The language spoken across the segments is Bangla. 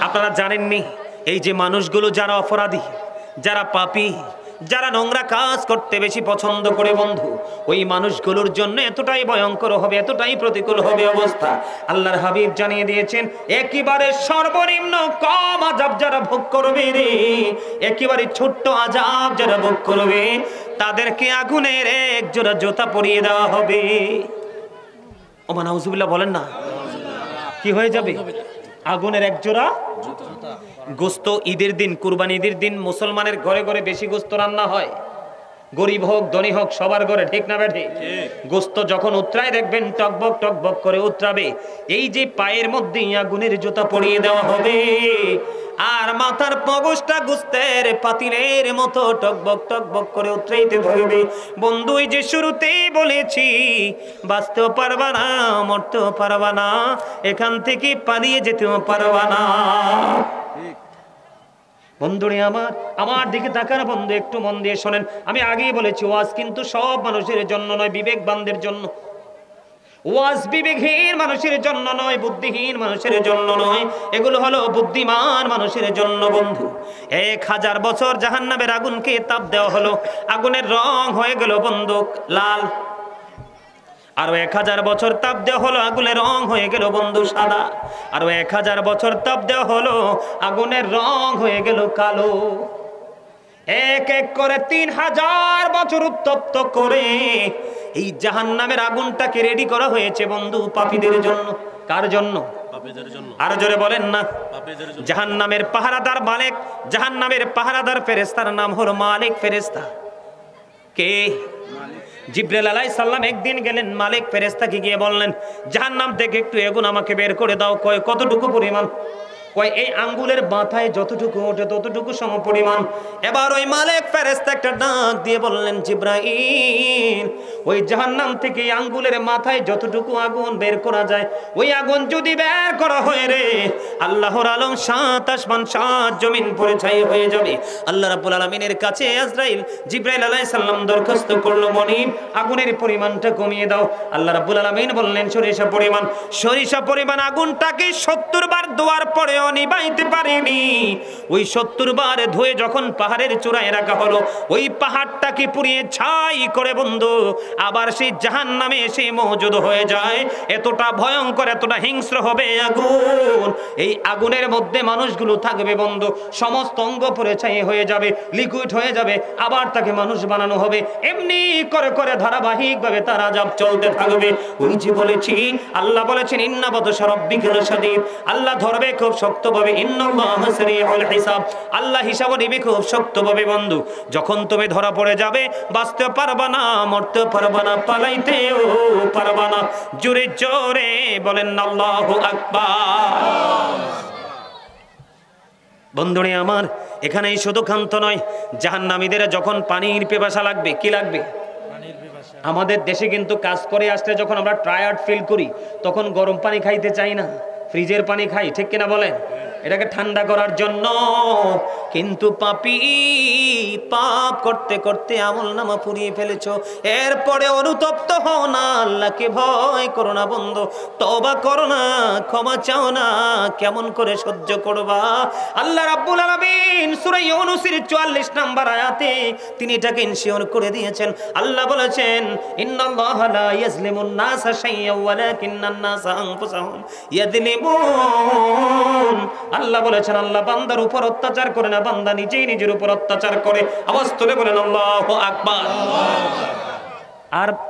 আপনারা জানেননি এই যে মানুষগুলো যারা অপরাধী, যারা পাপী, যারা নোংরা কাজ করতে বেশি পছন্দ করে বন্ধু, ওই মানুষগুলোর জন্য এতটাই ভয়ঙ্কর হবে, এতটাই প্রতিকূল হবে অবস্থা। আল্লাহর হাবিব জানিয়ে দিয়েছেন একেবারে সর্বনিম্ন কম আযাব যারা ভোগ করবে রে, একেবারে ছোট্ট আযাব যারা ভোগ করবে তাদেরকে আগুনের এক জোড়া জুতা পরিয়ে দেওয়া হবে। ওমা নাউজুবিল্লাহ বলেন না, কি হয়ে যাবে? আগুনের এক জোড়া গোস্ত। ঈদের দিন, কুরবানি ঈদের দিন মুসলমানের ঘরে ঘরে বেশি গোস্ত রান্না হয়, গরিব হোক ধনী হোক সবার ঘরে, ঠিক না বেঠে? গোস্ত যখন উতরায় দেখবেন টকবক টকবক করে উতরাবে, এই যে পায়ের মধ্যে আগুনের জুতা পরিয়ে দেওয়া হবে আর মাথার মগজটা গোস্তের পাতিলের মতো টকবক টকবক করে উতরাইতে ধরবে। বন্ধু এই যে শুরুতেই বলেছি, বাঁচতেও পারবা না, মরতেও পারবা না, এখান থেকে পালিয়ে যেতেও পারবা না। বন্ধুরে আমার দিকে তাকান বন্ধু, একটু মন দিয়ে শোনেন। আমি আগেই বলেছি ওয়াজ কিন্তু সব মানুষের জন্য নয়, বিবেকবানদের জন্য। ওয়াজ বিবেকহীন মানুষের জন্য নয়, বুদ্ধিহীন মানুষের জন্য নয়, এগুলো হলো বুদ্ধিমান মানুষের জন্য বন্ধু। 1000 বছর জাহান্নামের আগুনকে তাপ দেওয়া হলো, আগুনের রং হয়ে গেল বন্ধু লাল। আরো 1000 বছর তাপ দেওয়া হলো, আগুনের রং হয়ে গেল বন্ধু সাদা। আরো 1000 বছর তাপ দেওয়া হলো, আগুনের রং হয়ে গেল কালো। এক এক করে 3000 বছর উত্তপ্ত করে এই জাহান্নামের আগুনটাকে রেডি করা হয়েছে বন্ধু পাপীদের জন্য। কার জন্য? আরো জোরে বলেন না। জাহান্নামের পাহারাদার মালিক, জাহান্নামের পাহারাদার ফেরেশতার নাম হলো মালিক ফেরেশতা। কে? জিবরাইল আলাইহিস সালাম একদিন গেলেন মালিক ফেরেশতাকে গিয়ে বললেন, জাহান্নাম থেকে একটু আগুন আমাকে বের করে দাও। কয় কতটুকু পরিমাণ? কয় এই আঙ্গুলের মাথায় যতটুকু ওঠে ততটুকু সম পরিমাণ। এবার ওই মালিক ফেরেশতা একটা ডাক দিয়ে বললেন, জিবরাইল ওই জাহান্নাম থেকে আঙ্গুলের মাথায় যতটুকু আগুন বের করা যায়, ওই আগুন যদি বের করা হয় রে, আল্লাহর আলম 7 আসমান 7 জমিন পড়ে ছাই হয়ে যাবে। আল্লাহ রাব্বুল আলামিনের কাছে আজরাইল জিবরাইল আলাইহিস সালাম দরখাস্ত করলো, মনিব আগুনের পরিমাণটা কমিয়ে দাও। আল্লাহ রাব্বুল আলামিন বললেন সরিষা পরিমাণ আগুনটাকে 70 বার দোয়ার পরে নিবাইতে পারেনি। ওই 70 বার ধুয়ে যখন পাহাড়ের চূড়ায় রাখা হলো, ওই পাহাড়টাকে পুড়িয়ে ছাই করে বন্ধু আবার সেই জাহান্নামে এসে মওজুদ হয়ে যায়। এতটা ভয়ঙ্কর, এতটা হিংস্র হবে আগুন। এই আগুনের মধ্যে মানুষগুলো থাকবে বন্ধু, সমস্ত অঙ্গ পুড়ে ছাই হয়ে যাবে, লিকুইড হয়ে যাবে, আবার তাকে মানুষ বানানো হবে। এমনি করে করে ধারাবাহিকভাবে তার আযাব চলতে থাকবে। ওই যে বলেছি, আল্লাহ বলেছেন ইন্না বাতশা রাব্বিকা লাশাদীদ, আল্লাহ ধরবে খুব শক্তভাবে। ইন্নাল্লাহা সারিউল হিসাব, আল্লাহ হিসাব নেবে খুব শক্তভাবে বন্ধু। যখন তুমি ধরা পড়ে যাবে, বাঁচতে পারবা না, মরতে পারবা না, পালাইতেও পারবা না। জোরে জোরে বলেন আল্লাহু আকবার। বন্ধুরে আমার, এখানেই শুধু ক্ষান্ত নয়, জাহান্নামীদের যখন পানির পিপাসা লাগবে, কি লাগবে? আমাদের দেশে কিন্তু কাজ করে আসলে যখন আমরা টায়ার্ড ফিল করি, তখন গরম পানি খাইতে চাই না, ফ্রিজের পানি খাই, ঠিক কিনা বলেন? এটাকে ঠান্ডা করার জন্য। কিন্তু পাপী, পাপ করতে করতে আমলনামা পুড়িয়ে ফেলেছো, এরপরে অনুতপ্ত হও না, আল্লাহকে ভয় করো না বন্ধু, তওবা করো না, ক্ষমা চাও না, কেমন করে সহ্য করবা? আল্লাহ রাব্বুল আলামিন সূরা ইউনূসের 44 নম্বর আয়াতে তিনি এটাকে ইনশিওর করে দিয়েছেন। আল্লাহ বলেছেন, ইন্নাল্লাহা লা ইয়াজলিমুন নাসা শাইয়্যান ওয়ালাকিন্নান নাসা আনফুসাহুম ইয়াযলিমুন। আল্লাহ বলেছেন, আল্লাহ বান্দার উপর অত্যাচার করে না, বান্দা নিজেই নিজের উপর অত্যাচার করে। আওয়াজ তুলে বলেন আল্লাহু আকবার।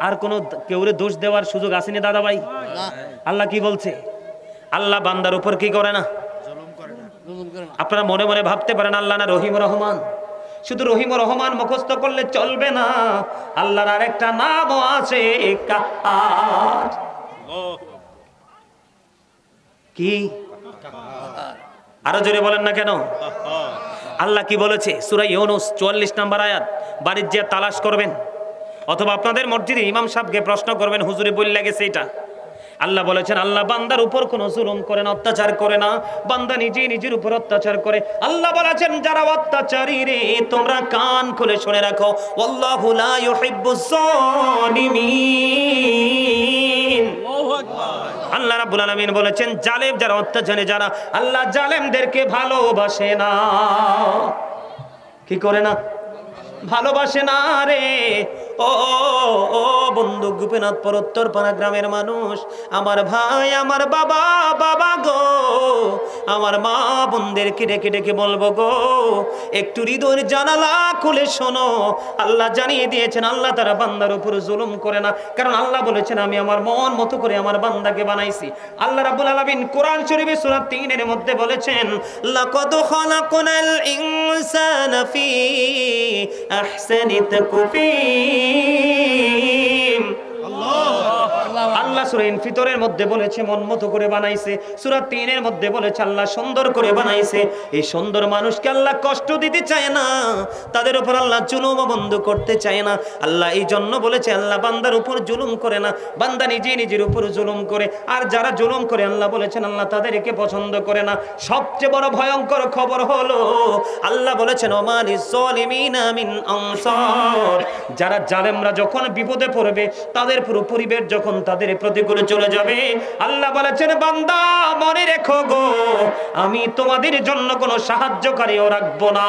আর কোন কেউরে দোষ দেওয়ার সুযোগ আসেনি দাদা ভাই? আল্লাহ কি বলছে? আল্লাহ বান্দার উপর কি করে না? আপনারা মনে মনে ভাবতে পারেন আল্লাহ না রহিম রহমান। শুধু রহিম রহমান মুখস্থ করলে চলবে না, আল্লাহর আরেকটা নামও আছে, কাহার। কি? আরো জোরে বলেন না কেন? আল্লাহ কি বলেছে? সূরা ইউনূস 44 নম্বর আয়াত। বাড়ির যে তালাশ করবেন, অথবা আপনাদের মসজিদে ইমাম সাহেবকে প্রশ্ন করবেন, হুজুরে বললে গেছে এটা। আল্লাহ বলেছেন, আল্লাহ বান্দার উপর কোনো জুলুম করে না, অত্যাচার করে না, বান্দা নিজেই নিজের উপর অত্যাচার করে। আল্লাহ বলেছেন, যারা অত্যাচারী রে, তোমরা কান খুলে শুনে রাখো, আল্লাহু লা ইউহিব্বুজ জালিমিন। আল্লাহু আকবার। আল্লাহ রাব্বুল আলামিন বলেছেন জালেম যারা, অত্যাচারী যারা, আল্লাহ জালেমদেরকে ভালোবাসে না। কি করে না? ভালোবাসে না রে। ও ও বন্ধু গোপীনাথপুর উত্তরপাড়া গ্রামের মানুষ, আমার ভাই, আমার বাবা, বাবা গো, আমার মা বোনদেরকে ডেকে ডেকে বলবো গো, একটু হৃদয়ের জানালা খুলে শোনো। আল্লাহ জানিয়ে দিয়েছেন আল্লাহ তারা বান্দার উপর জুলুম করে না, কারণ আল্লাহ বলেছেন আমি আমার মন মতো করে আমার বান্দাকে বানাইছি। আল্লাহ রাব্বুল আলামিন কোরআন শরীফে সূরা ৩ এর মধ্যে বলেছেন লাকাদ খালাকনাল ইনসানা ফি আহসানি তাকওয়িম। আল্লাহ সূরা ইনফিতরের মধ্যে বলেছে মন মতো করে বানাইছে, সূরা ৩ এর মধ্যে বলেছে আল্লাহ সুন্দর করে বানাইছে। এই সুন্দর মানুষকে আল্লাহ কষ্ট দিতে চায় না, তাদের উপর আল্লাহ জুলুম বন্ধ করতে চায় না। আল্লাহ এই জন্য বলেছে আল্লাহ বান্দার উপর জুলুম করে না, বান্দা নিজে নিজের উপর জুলুম করে। আর যারা জুলুম করে আল্লাহ বলেছেন আল্লাহ তাদেরকে পছন্দ করে না। সবচেয়ে বড় ভয়ঙ্কর খবর হলো আল্লাহ বলেছেন ওমালিজ জালিমিনা মিন আনসার, যারা জালেমরা যখন বিপদে পড়বে, তাদের পুরো পরিবেশ যখন তাদের প্রতিকূলে চলে যাবে, আল্লাহ বলেছেন বান্দা মনে রেখো গো, আমি তোমাদের জন্য কোনো সাহায্যকারীও রাখবো না।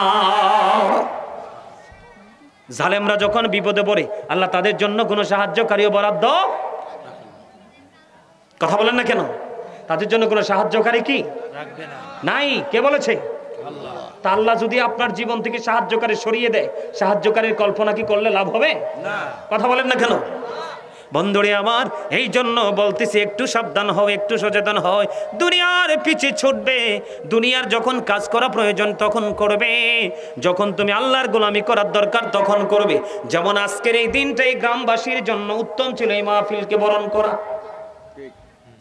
জালেমরা যখন বিপদে পড়ে আল্লাহ তাদের জন্য কোনো সাহায্যকারীও বরাদ্দ, কথা বলেন না কেন? তাদের জন্য কোনো সাহায্যকারী কি রাখবে না? নাই। কে বলেছে? আল্লাহ। তা আল্লাহ যদি আপনার জীবন থেকে সাহায্যকারী সরিয়ে দেয়, সাহায্যকারীর কল্পনা কি করলে লাভ হবে? না। কথা বলেন না কেন? বন্ধুরে আমার, এই জন্য বলতেছি একটু সাবধান হও, একটু সচেতন হয়। দুনিয়ার পিছে ছুটবে, দুনিয়ার যখন কাজ করা প্রয়োজন তখন করবে, যখন তুমি আল্লাহর গোলামি করার দরকার তখন করবে। যেমন আজকের এই দিনটাই গ্রামবাসীর জন্য উত্তম ছিল এই মাহফিলকে বরণ করা।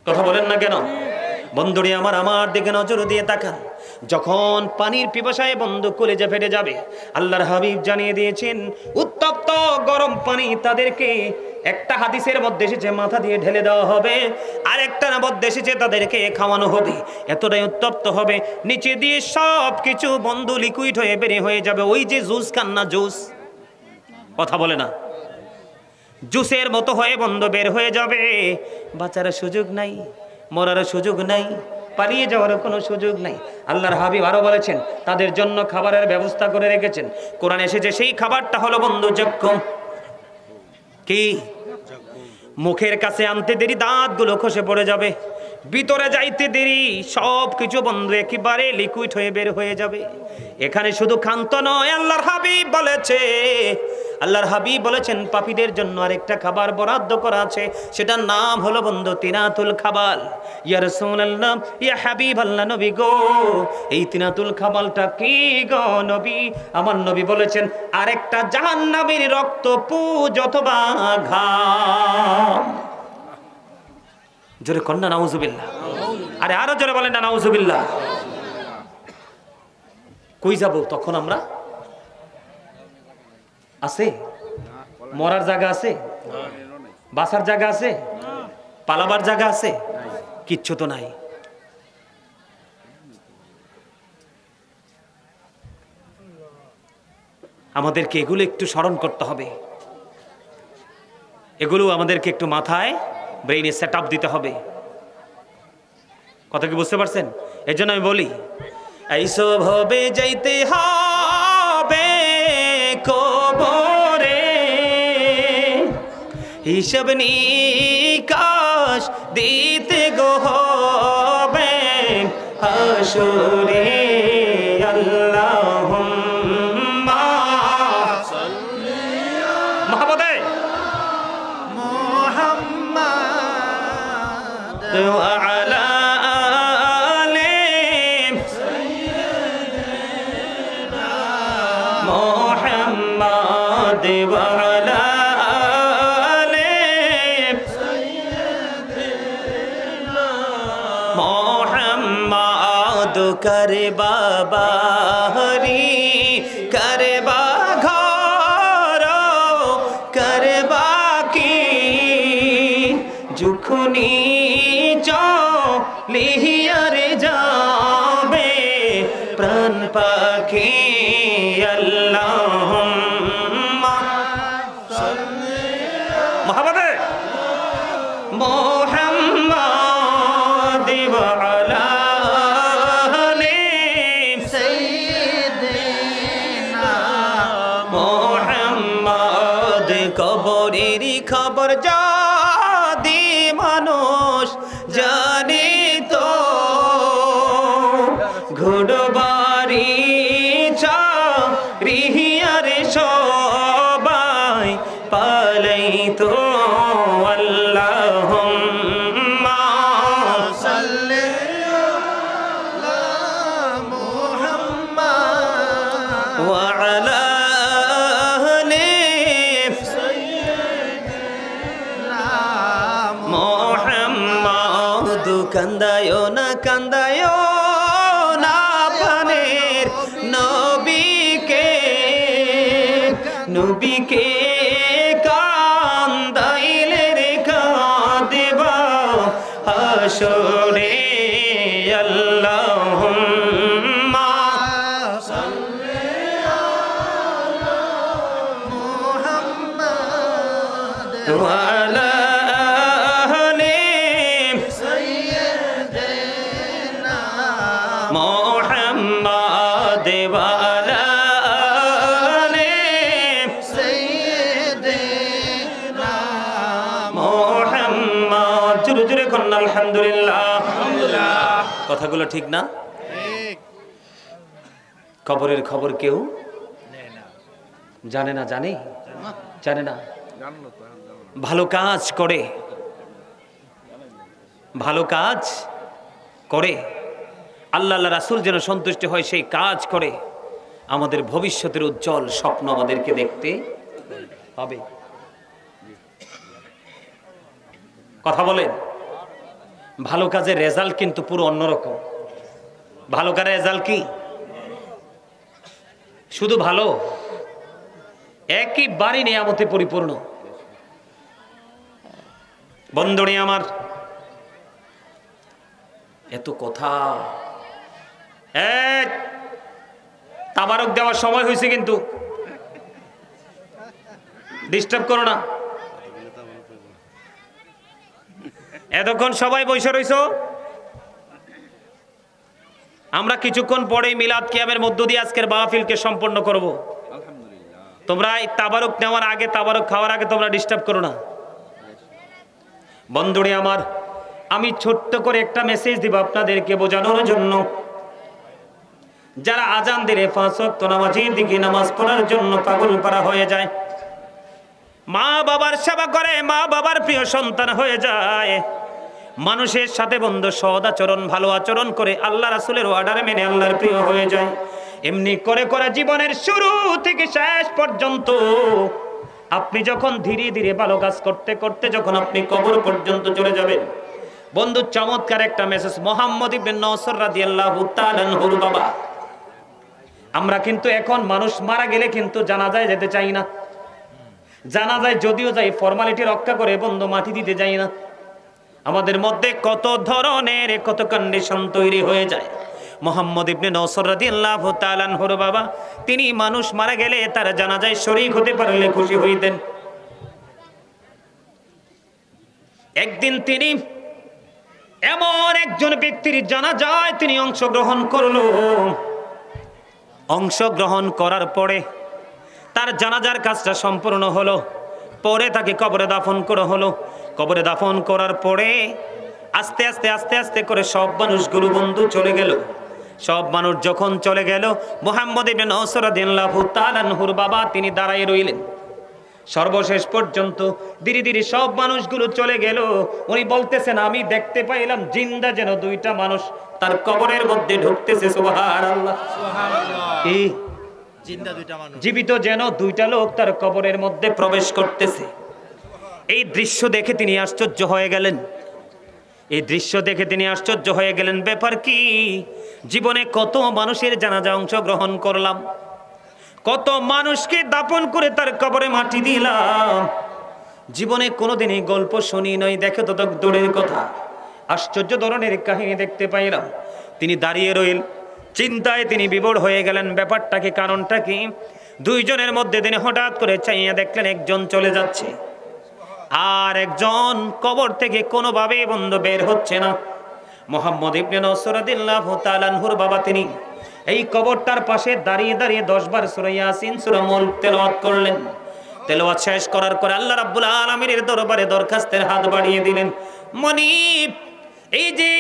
কথা বলেন না কেন? বন্ধুরে আমার, আমার দিকে নজর দিয়ে তাকান। যখন পানির পিপাসায় বন্ধু কলেজে ফেটে যাবে, আল্লাহর হাবিব জানিয়ে দিয়েছেন উত্তপ্ত গরম পানি তাদেরকে, একটা হাদিসের মধ্যে এসেছে মাথা দিয়ে ঢেলে দেওয়া হবে, আর একটা মধ্যে এসেছে তাদেরকে খাওয়ানো হবে। এতটাই উত্তপ্ত হবে, নিচে দিয়ে সব কিছু বন্ধু লিকুইড হয়ে বেরিয়ে হয়ে যাবে। ওই যে জুস খান না, জুস, কথা বলে না, জুসের মতো হয়ে বন্ধ বের হয়ে যাবে। বাঁচার সুযোগ নাই, মরার সুযোগ নাই, পালিয়ে যাওয়ার কোনো সুযোগ নাই। আল্লাহর হাবিব আরো বলেছেন তাদের জন্য খাবারের ব্যবস্থা করে রেখেছেন। কোরআন এসেছে সেই খাবারটা হলো বন্ধু যক্কুম। কি? মুখের কাছে আনতে দেরি দাঁতগুলো খসে পড়ে যাবে, ভিতরে যাইতে দেরি সব কিছু বন্ধু একেবারে লিকুইড হয়ে বের হয়ে যাবে। এখানে শুধু খান্ত নয়, আল্লাহর হাবিব বলেছে, আল্লাহর হাবিব বলেছেন পাপীদের জন্য আরেকটা খাবার বরাদ্দ করা আছে, সেটার নাম হলো বন্ধু তিনাতুল খাবাল। ইয়া রাসূলুল্লাহ, ইয়া হাবিবাল্লাহ, নবী গো, এই তিনাতুল খাবালটা কি গো নবী? আমার নবী বলেছেন আরেকটা জাহান্নামীর রক্ত পুজ অথবা ঘাম। জোরে কন্যা নাউজুবিল্লাহ। আরে আরো জোরে বলেন না নাউজুবিল্লাহ। কই যাব তখন আমরা? আছে মরার জায়গা আছে, বাসার জায়গা আছে, পালাবার জায়গা আছে? কিচ্ছু তো নাই। আমাদেরকে এগুলো একটু স্মরণ করতে হবে, এগুলো আমাদেরকে একটু মাথায় ব্রেইনে সেট আপ দিতে হবে। কথা কি বুঝতে পারছেন? এই জন্য আমি বলি এইসব হবে যাইতে হবে কবরে, হিসাব নিকাশ দিতে গো হবে হাসরে। আল্লাহুম্মা সাল্লি মাহমুদে মুহাম্মাদ ওয়া আলা আলি সাইয়্যিদিনা মুহাম্মাদ ওয়া আলা करे बाबा हरी करे बाघरो करे बाकी जुखनी लिहियारे जाबे प्राण पाखी। अल्लाहुम्मा सल्ली मोहम्मद বাড়ির খবর যদি মানুষ জানে তো ঘুরবাড়ি চারিয়ার সবাই পালাই তো আল্লাহুম্মা সাল্লি আলা মুহাম্মাদ ওয়া আলা আলি সাইয়্যিদিনা মুহাম্মাদ কান্দায়ো না কান্দায়ো না পানের নবীকে নবীকে কান্দাইলে রে কাঁদবা হাসরে আল্লাহুম্মা সাল্লি আলা মুহাম্মাদ ওয়া আলা আলি সাইয়্যিদিনা মুহাম্মাদ ওয়া আলা আলি সাইয়্যিদিনা মুহাম্মাদ জোরে জোরে করুন আলহামদুলিল্লাহ। কথাগুলো ঠিক না? কবরের খবর কেউ জানে না? জানে না? ভালো কাজ করে, ভালো কাজ করে আল্লাহ রাসূল যেন সন্তুষ্ট হয় সেই কাজ করে আমাদের ভবিষ্যতের উজ্জ্বল স্বপ্ন আমাদেরকে দেখতে হবে। কথা বলেন, ভালো কাজের রেজাল্ট কিন্তু পুরো অন্যরকম। ভালো কাজের রেজাল্ট কি? শুধু ভালো, একেবারে নিয়ামতে পরিপূর্ণ। বন্ধুরে আমার, এত কথা, তাবারক দেওয়ার সময় হয়েছে, কিন্তু ডিস্টার্ব করো না। এতক্ষণ সবাই বসে রইছো, আমরা কিছুক্ষণ পরেই মিলাদ কিয়ামের মধ্য দিয়ে আজকের মাহফিলকে সম্পন্ন করব। তোমরা এই তাবারক নেওয়ার আগে, তাবারক খাওয়ার আগে তোমরা ডিস্টার্ব করো না। বন্ধুরে আমার, আমি ছোট্ট করে একটা মেসেজ দিব আপনাদেরকে বোঝানোর জন্য। যারা আজান দিলে 5 ওয়াক্ত নামাজের দিকে নামাজ পড়ার জন্য পাগল পারা হয়ে যায়, মা বাবার সেবা করে, মা বাবার প্রিয় সন্তান হয়ে যায়, মানুষের সাথে বন্ধু সৎ আচরণ, ভালো আচরণ করে আল্লাহ রাসূলের অর্ডার মেনে আল্লাহর প্রিয় হয়ে যায়। এমনি করে করে জীবনের শুরু থেকে শেষ পর্যন্ত আপনি যখন ধীরে ধীরে ভালো কাজ করতে করতে যখন আপনি কবর পর্যন্ত চলে যাবেন, বন্ধু চমৎকার একটা মেসেজ। মুহাম্মদ ইবনে নসর রাদিয়াল্লাহু তাআলা আনহুর বাবা। আমরা কিন্তু এখন মানুষ মারা গেলে কিন্তু জানাজায় যেতে চাই না। জানাজায় যদিও যাই, ফর্মালিটি রক্ষা করে বন্ধু মাটি দিতে যাই না। আমাদের মধ্যে কত ধরনের কত কন্ডিশন তৈরি হয়ে যায়। মুহাম্মদ ইবনে নসর রাদিয়াল্লাহু তাআলা আনহুর বাবা, তিনি মানুষ মারা গেলে তার জানাজায় শরীক হতে পারলে খুশি হইতেন। একদিন তিনি এমন একজন ব্যক্তির জানাজায় তিনি অংশগ্রহণ করলো। অংশগ্রহণ করার পরে তার জানাজার কাজটা সম্পূর্ণ হলো। পরে তাকে কবরে দাফন করা হলো। কবরে দাফন করার পরে আস্তে আস্তে আস্তে আস্তে করে সব মানুষগুলো বন্ধু চলে গেল। সব মানুষ যখন চলে গেল, মুহাম্মদ ইবনে নসর রাদিয়াল্লাহু তাআলা আনহুর বাবা তিনি দাঁড়ায় রইলেন। সর্বশেষ পর্যন্ত ধীরে ধীরে সব মানুষগুলো চলে গেল। উনি বলতেছেন, আমি দেখতে পাইলাম জিন্দা যেন 2টা মানুষ তার কবরের মধ্যে ঢুকতেছে। সুবহানাল্লাহ, সুবহানাল্লাহ। কি জিন্দা 2টা মানুষ, জীবিত যেন 2টা লোক তার কবরের মধ্যে প্রবেশ করতেছে। এই দৃশ্য দেখে তিনি আশ্চর্য হয়ে গেলেন। এই দৃশ্য দেখে তিনি আশ্চর্য হয়ে গেলেন। ব্যাপার কি? জীবনে কত মানুষের জানাজা অংশগ্রহণ করলাম, কত মানুষকে দাফন করে তার কবরে মাটি দিলাম, জীবনে কোনোদিন এই গল্প শুনি নাই, দেখে তো দূরের কথা। আশ্চর্য ধরনের কাহিনী দেখতে পাইলাম। তিনি দাঁড়িয়ে রইল, চিন্তায় তিনি বিভোর হয়ে গেলেন। ব্যাপারটা কি, কারণটা কি? 2 জনের মধ্যে তিনি হঠাৎ করে চাইয়া দেখলেন একজন চলে যাচ্ছে, আর একজন কবর থেকে কোনোভাবে বন্ধ বের হচ্ছে না। মুহাম্মদ ইবনে নসর রাদিয়াল্লাহু তাআলা আনহুর বাবা তিনি এই কবরটার পাশে দাঁড়িয়ে দাঁড়িয়ে 10 বার সূরা ইয়াসিন, সূরা মুলক তেলাওয়াত করলেন। তেলাওয়াত শেষ করার পরে আল্লাহ রাব্বুল আলামিনের দরবারে দরখাস্তের হাত বাড়িয়ে দিলেন। মনিব, এই যে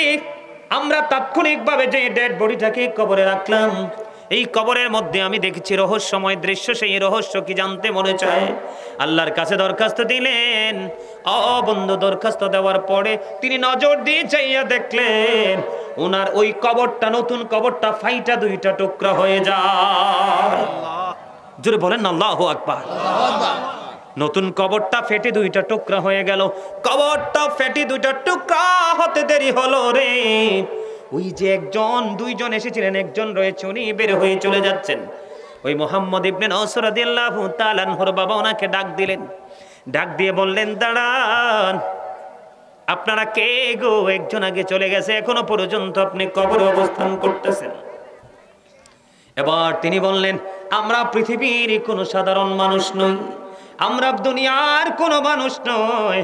আমরা তাৎক্ষণিকভাবে যে ডেড বডিটাকে কবরে রাখলাম, এই কবরের মধ্যে আমি দেখেছি রহস্যময় দৃশ্য, সেই রহস্য কি জানতে মনে চায়? আল্লাহর কাছে দরখাস্ত দিলেন। বন্ধু, দরখাস্ত দেওয়ার পরে তিনি নজর দিয়ে চাইয়া দেখলেন ওনার ওই কবরটা, নতুন কবরটা ফাইটা দুইটা টুকরা হয়ে যায়। জোরে বলেন না আল্লাহু আকবার। নতুন কবরটা ফেটে দুইটা টুকরা হয়ে গেল। কবরটা ফেটে দুইটা টুকরা হতে দেরি হলো রে, ওই যে দুইজন এসেছিলেন, একজন রয়েছে, উনি বের হয়ে চলে যাচ্ছেন। ওই মুহাম্মদ ইবনে নসর রাদিয়াল্লাহু তাআলা আনহুর বাবা ওনাকে ডাক দিলেন। ডাক দিয়ে বললেন, দাঁড়ান, আপনারা কে গো? একজন আগে চলে গেছে, এখনো পর্যন্ত আপনি কবরে অবস্থান করতেছেন। এবার তিনি বললেন, আমরা পৃথিবীর কোনো সাধারণ মানুষ নই, আমরা দুনিয়ার কোনো মানুষ নয়,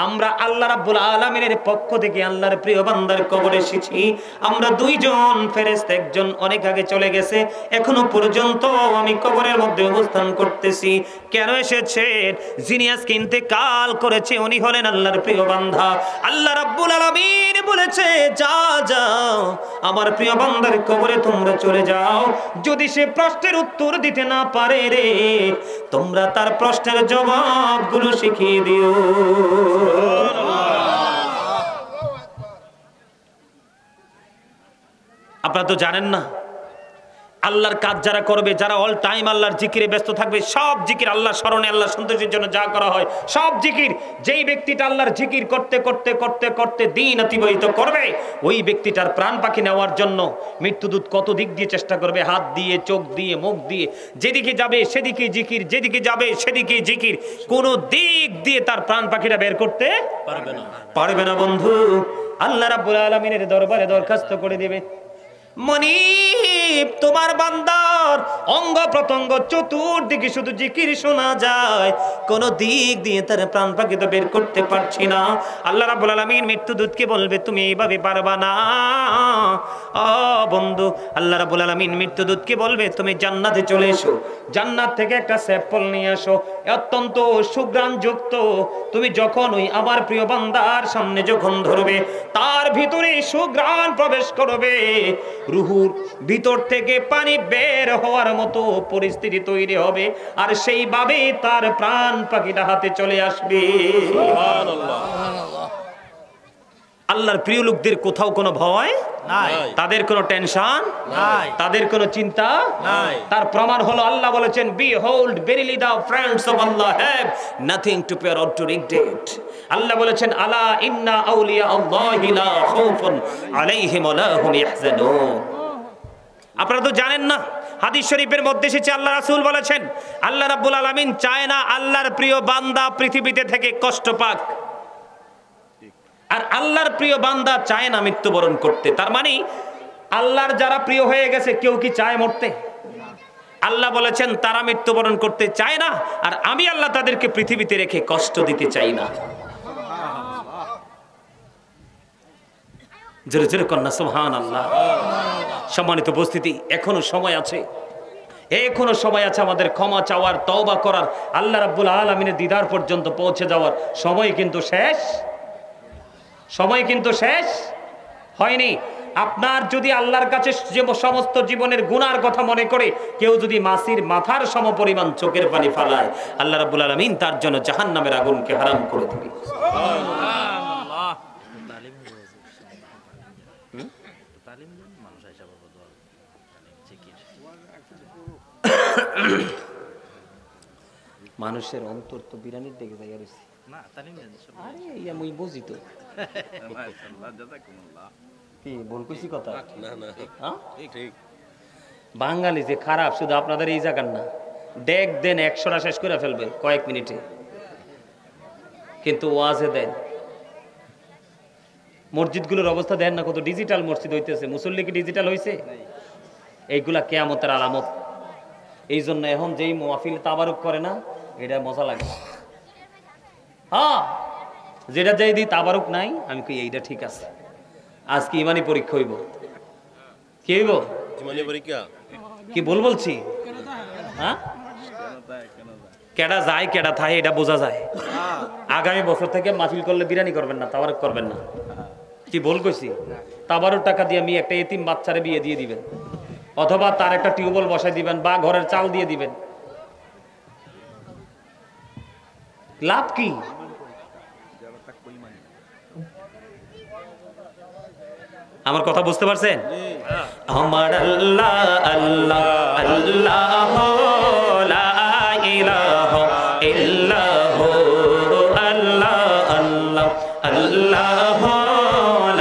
আমরা আল্লাহ রাব্বুল আলামিনের পক্ষ থেকে আল্লাহর প্রিয় বান্দার কবরে এসেছি। আমরা দুইজন ফেরেশতা, একজন অনেক আগে চলে গেছে, এখনো পর্যন্ত আমি কবরের মধ্যে অবস্থান করতেছি। কেন এসেছেন? যিনি আজকে ইন্তেকাল করেছে উনি হলেন আল্লাহর প্রিয় বান্দা। আল্লাহ রাব্বুল আলামিন বলেছে, যাও আমার প্রিয় বান্দার কবরে তোমরা চলে যাও। যদি সে প্রশ্নের উত্তর দিতে না পারে রে, তোমরা তার প্রশ্নের জবাবগুলো শিখিয়ে দিও। আপনারা তো জানেন না, আল্লাহর কাজ যারা করবে, যারা অল টাইম আল্লাহর জিকিরে ব্যস্ত থাকবে, সব জিকির আল্লাহর স্মরণে, আল্লাহর সন্তোষের জন্য যা করা হয় সব জিকির, যেই ব্যক্তিটা আল্লাহর জিকির করতে করতে করতে করতে দিন অতিবাহিত করবে, ওই ব্যক্তিটার প্রাণ পাখি নেওয়ার জন্য মৃত্যুদূত কত দিক দিয়ে চেষ্টা করবে, হাত দিয়ে, চোখ দিয়ে, মুখ দিয়ে, যেদিকে যাবে সেদিকে জিকির, যেদিকে যাবে সেদিকে জিকির, কোন দিক দিয়ে তার প্রাণ পাখিটা বের করতে পারবে না বন্ধু। আল্লাহ রাব্বুল আলামিনের দরবারে দরখাস্ত করে দিবে, মনিব, তোমার বান্দার অঙ্গ প্রত্যঙ্গ চতুর্দিকে শুধু জিকির শোনা যায়, কোন দিক দিয়ে তার প্রাণ পাখি তো বের করতে পারছি না। আল্লাহ রাব্বুল আলামিন মৃত্যুদূতকে বলবে, তুমি এইভাবে পারবা না। বন্ধু, আল্লাহ রাব্বুল আলামিন মৃত্যুদূতকে বলবে, তুমি জান্নাতে চলে এসো, জান্নাত থেকে একটা স্যাম্পল নিয়ে আসো, অত্যন্ত সুঘ্রাণযুক্ত। তুমি যখন ওই আমার প্রিয় বান্দার সামনে যখন ধরবে, তার ভিতরে সুঘ্রাণ প্রবেশ করবে, রুহুর ভিতর থেকে পানি বের হওয়ার মতো পরিস্থিতি তৈরি হবে, আর সেইভাবে তার প্রাণ পাখিটা হাতে চলে আসবে। আল্লাহর প্রিয় লোকদের কোথাও কোনো ভয় নাই, তাদের কোনো টেনশন নাই, তাদের কোনো চিন্তা নাই। তার প্রমাণ হলো আল্লাহ বলেছেন, behold verily the friends of Allah have nothing to fear or to regret। আল্লাহ বলেছেন, আলা ইন্না আউলিয়া আল্লাহি লা খাউফুন আলাইহিম ওয়া লা হুম ইয়াহজানুন। আপনারা তো জানেন না, হাদিস শরীফের মধ্যে এসেছে, আল্লাহ রাসূল বলেছেন, আল্লাহ রাব্বুল আলামিন চায় না আল্লাহর প্রিয় বান্দা পৃথিবীতে থেকে কষ্ট পাক, আর আল্লাহর প্রিয় বান্দা চায় না মৃত্যুবরণ করতে। তার মানে আল্লাহর যারা প্রিয় হয়ে গেছে, কেউ কি চায় মরতে? আল্লাহ বলেছেন তারা মৃত্যুবরণ করতে চায় না, আর আমি আল্লাহ তাদেরকে পৃথিবীতে রেখে কষ্ট দিতে চাই না। জোরে জোরে কন্যা সুবহানাল্লাহ। সম্মানিত উপস্থিতি, এখনো সময় আছে, এখনো সময় আছে আমাদের ক্ষমা চাওয়ার, তওবা করার, আল্লাহ রাব্বুল আলামিনের দিদার পর্যন্ত পৌঁছে যাওয়ার। সময় কিন্তু শেষ, সময় কিন্তু শেষ হয়নি। আপনার যদি আল্লাহর কাছে সমস্ত জীবনের গুনার কথা মনে করে কেউ যদি মাছির মাথার সমপরিমাণ চোখের পানি ফালায়, আল্লাহ রাব্বুল আলামিন তার জন্য জাহান্নামের আগুনকে হারাম করে দিবে। মানুষের অন্তর তো বিরানির দিকে যাইয়া রয়েছে না, আরে আমি বুঝি তো কি ভুল কইছি কথা না না, ঠিক। বাঙালি যে খারাপ শুধু আপনাদের এই জায়গার না, ডেক দেন 100টা শেষ করে ফেলবে কয়েক মিনিটে, কিন্তু ওয়াজে দেন। মসজিদগুলোর অবস্থা দেন না, কত ডিজিটাল মসজিদ হইতেছে, মুসল্লি কি ডিজিটাল হইছে? এইগুলা কিয়ামতের আলামত। এই জন্য এখন যেই মাহফিল তাবারুক করে না, এটা মজা লাগে। হ্যাঁ, যেটা যেই দিই তাবারুক নাই, আমি কই এইটা ঠিক আছে। আজকে ইমানি পরীক্ষা হইব। কি হইব? ইমানি পরীক্ষা। কি বলছি? হ্যাঁ, কেডা যায় কেডা থাকে এটা বোঝা যায়। আগামী বছর থেকে মাহফিল করলে বিরিয়ানি করবেন না, তাবারক করবেন না। কি ভুল কইছি? তাবারক টাকা দিয়ে আমি একটা এতিম বাচ্চারে বিয়ে দিয়ে দিবেন, অথবা তার একটা টিউবওয়েল বসাই দিবেন, বা ঘরের চাল দিয়ে দিবেন। লাভ কি? আমার কথা বুঝতে পারছেন? আমার আল্লাহ আল্লাহ আল্লাহ লা ইলাহা ইল্লাহু আল্লাহ আল্লাহ আল্লাহ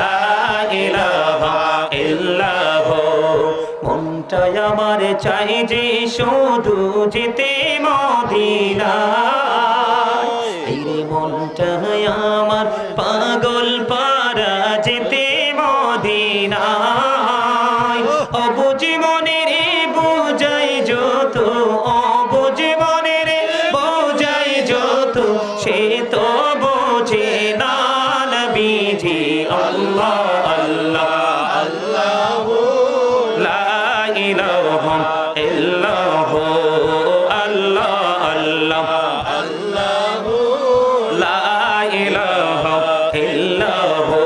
লা ইলাহা ইল্লাহু। মনটা আমার চাই যে শুধু যেতে মদিনায়, এই রে মনটা আমার পাগল পারা যেতে মদিনায়। অবুঝ মনের বোঝাই যত, অবুঝ মনের বোঝাই যত, সে তো বোঝে না নবীজি। আল্লাহ আল্লাহ আল্লাহ লা ইলাহা ইল্লাহু আল্লাহ আল্লাহ আল্লাহ লা ইলাহা ইল্লাহু।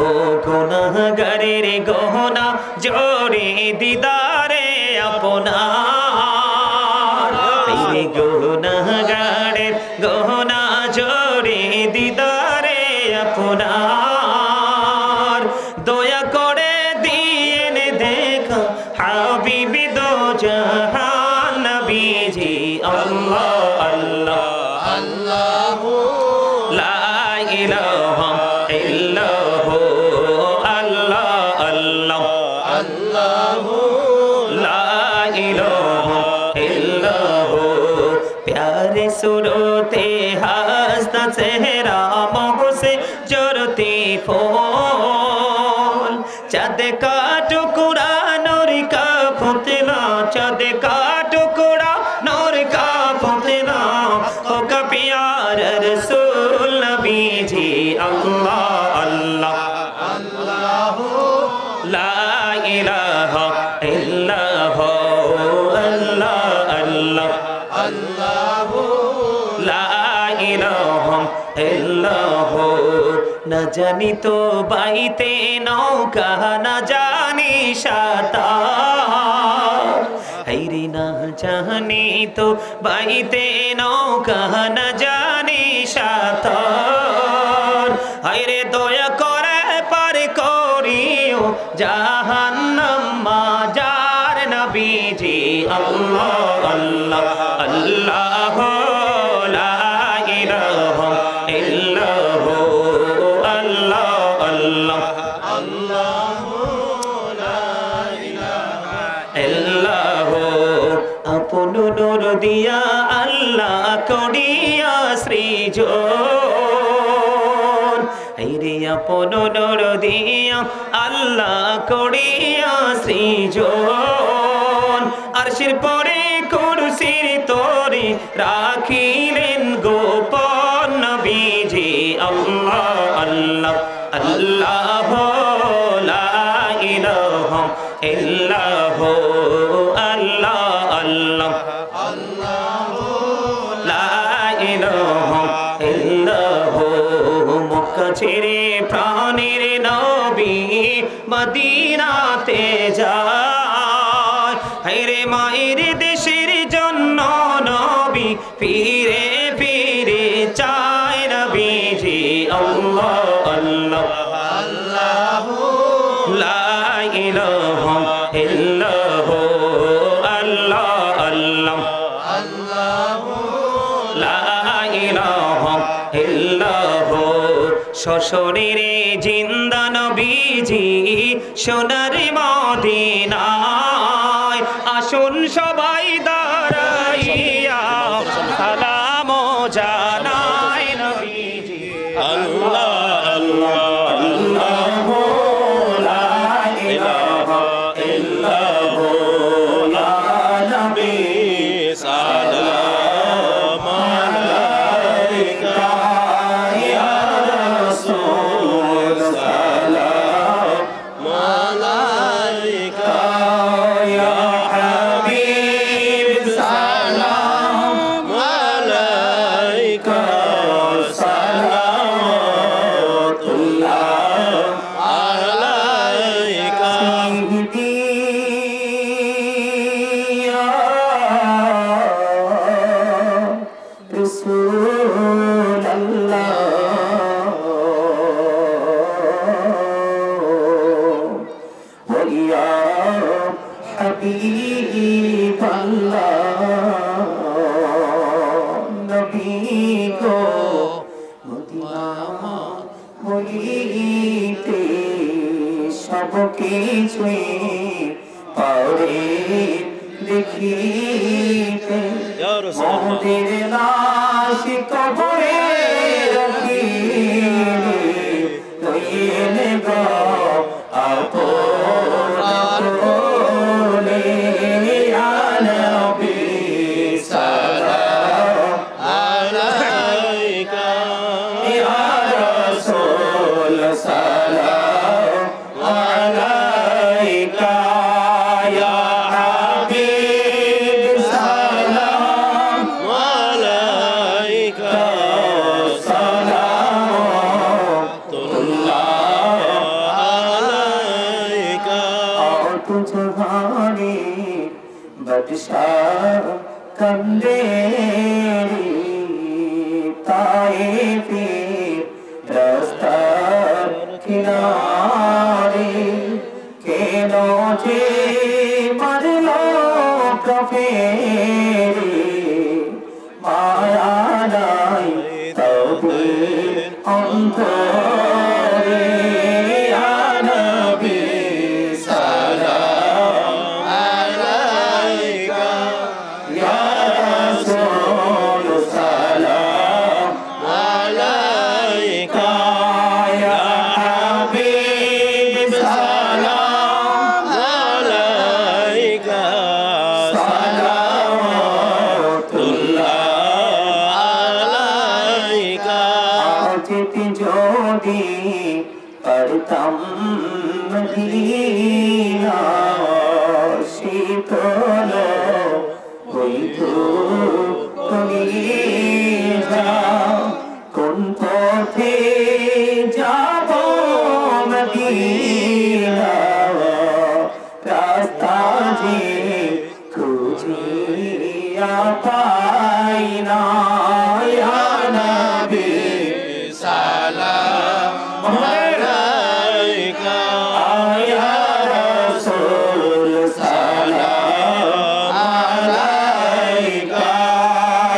ও গুনাহগারের গহনা জোরে দিদারে আপনার, এই গুনাহগারের গহনা জোরে দিদারে আপনার। দয়া করে দিয়েন দেখা হাবিবি দো জাহান নবীজি। আল্লাহ আল্লাহ আল্লাহ লা ইলাহা ইল্লাহু আল্লাহ আল্লাহ আল্লাহ লা ইলাহা ইল্লাহু। প্যারে সুরতে হাসতা চেহারা মহসে জরতি ফল, চাঁদ কা টুকরা নূর কা ফুতলা, চাঁদ কা টুকরা নূর কা ফুতলা, ও কা প্यार रसूल नबीजी। अल्लाह अल्लाह अल्लाह ला इलाहा इल्लाह अल्लाह अल्लाह अल्लाह ला इलाहा इल्लाह। न जानी तो বাইতে নৌকা, না জানি সাঁতার, হাইরে না জানি তো বাইতে নৌকা, না জানি সাঁতার। হাইরে দয়া করে পার করিও জাহান্নাম মাজার নবীজি। আল্লাহ আল্লাহ আল্লাহ লা ইলাহা ইল্লাহু আল্লাহ আল্লাহ আল্লাহ লা ইলাহা ইল্লাহু। আপন নূর দিয়া আল্লাহ করিয়া সৃজন, হাইরে আপন নূর দিয়া আল্লাহ করিয়া সৃজন। আরশের পরে কুরসির তরে রাখিলেন গোপন নবীজি। আল্লাহ আল্লাহ আল্লাহ লা ইলাহা ইল্লাহু আল্লাহ আল্লাহ আল্লাহ লা ইলাহা ইল্লাহু। মক্কা ছেড়ে প্রাণের নবী মদিনাতে যায়, হায়রে মায়ের দেশের জন্য নবী ফিরে ফিরে চায় নবীজি। আল্লাহ আল্লাহ আল্লাহ লা ইলাহা ইল্লাহু আল্লাহ আল্লাহ আল্লাহ লা ইলাহা ইল্লাহু। সশরীরে জিন্দা নবীজি সোনার মদিনায়, আসুন সবাই দাঁড়াইয়া সালাম জানাই নবীজি। আল্লাহ আল্লাহ আল্লাহ লা ইলাহা ইল্লাহু ইয়া নবী সালাম আলাইকা ইয়া রাসূল সালাম আলাইকা ইয়া হাবিব হাবিব আল্লাহ নবী গো মদিনা বলিতে সব কিছুই পারে দেখিতে মোদের লাশ কবরে রাখিলে লইলে গো আপন কোলে ইয়া নবী সালাম আলাইকা ইয়া রাসূল সালাম আলাইকা ইয়া হাবিব সালাম আলাইকা तुझारी बदशाह कंदेरी ताए फिर रास्ता किनारे के नौजे मरलो कफेरी माया नाई तबे अंतरे या नबी जोड़ी पढ़तम मदीना शीतल হইতো কলিজা কোন পথে যাব মদিনা রাস্তা যে খুঁজিয়া পাই না ইয়া নবী সালাম আলাইকা ইয়া রাসূল সালাম আলাইকা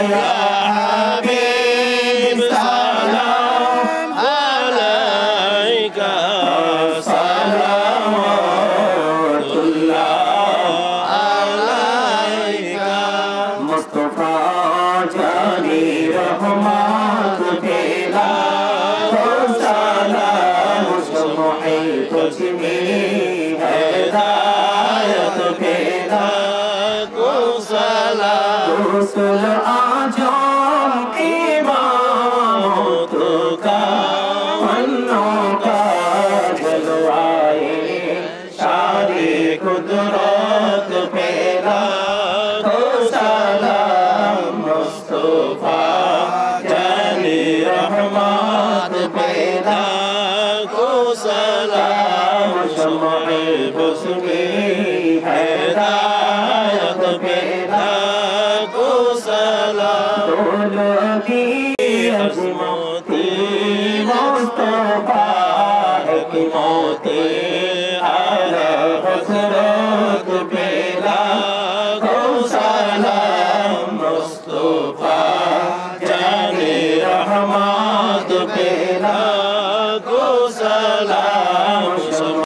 ইয়া হাবিব সালাম আলাইকা সালাওয়াতুল্লাহ আলাইকা মুস্তাফা জানি রহমত তেরা हिदायत पेदा को सलाम रसूल आजम इमामत का पन्नों का जलवाए शादी कुदरत पेदा को सलाम मुस्तफा जाने रहमत पेदा को सलाम शम्मे बुस्मी हिदायत पेदा को सलाम दौलती अजमती मुस्तफा की मोती